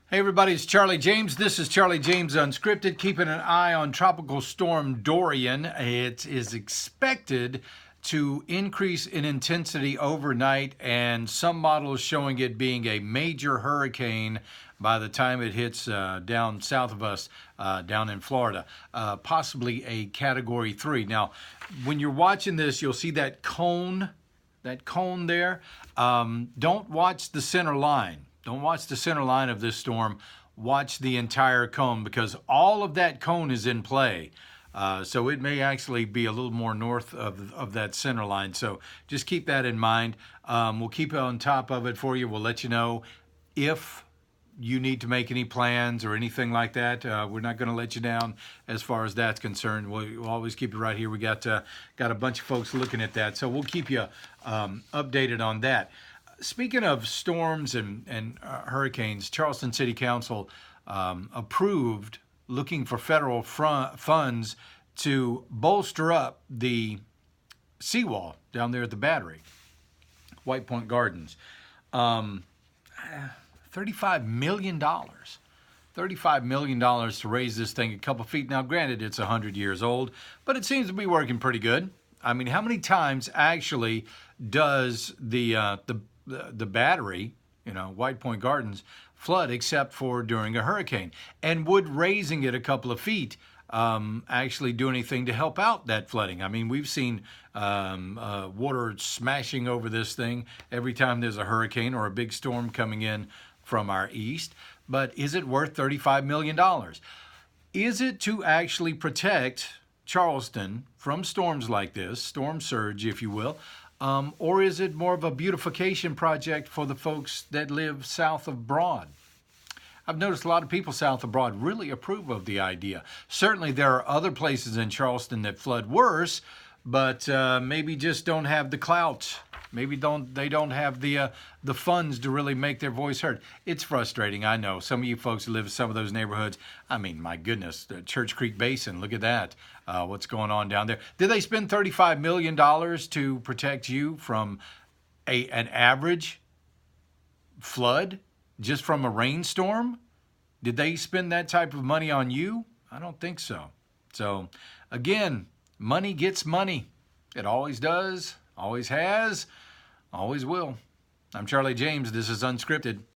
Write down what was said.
Hey everybody, it's Charlie James. This is Charlie James Unscripted, keeping an eye on Tropical Storm Dorian. It is expected to increase in intensity overnight, and some models showing it being a major hurricane by the time it hits down south of us, down in Florida, possibly a Category 3. Now, when you're watching this, you'll see that cone there. Don't watch the center line. Don't watch the center line of this storm. Watch the entire cone, because all of that cone is in play. So it may actually be a little more north of that center line. So just keep that in mind. We'll keep on top of it for you. We'll let you know if you need to make any plans or anything like that. We're not going to let you down as far as that's concerned. We'll always keep it right here. We got a bunch of folks looking at that, so we'll keep you updated on that. Speaking of storms and hurricanes, Charleston City Council approved looking for federal funds to bolster up the seawall down there at the Battery, White Point Gardens. $35 million. $35 million to raise this thing a couple feet. Now, granted, it's 100 years old, but it seems to be working pretty good. I mean, how many times actually does the Battery, White Point Gardens, flood except for during a hurricane? And would raising it a couple of feet actually do anything to help out that flooding? I mean, we've seen water smashing over this thing every time there's a hurricane or a big storm coming in from our east. But is it worth $35 million? Is it to actually protect Charleston from storms like this, storm surge, if you will? Or is it more of a beautification project for the folks that live south of Broad? I've noticed a lot of people south of Broad really approve of the idea. Certainly there are other places in Charleston that flood worse, but maybe just don't have the clout. Maybe they don't have the funds to really make their voice heard. It's frustrating, I know. Some of you folks who live in some of those neighborhoods, I mean, my goodness, the Church Creek Basin, look at that. What's going on down there? Did they spend $35 million to protect you from an average flood just from a rainstorm? Did they spend that type of money on you? I don't think so. So, again, money gets money. It always does, always has, always will. I'm Charlie James. This is Unscripted.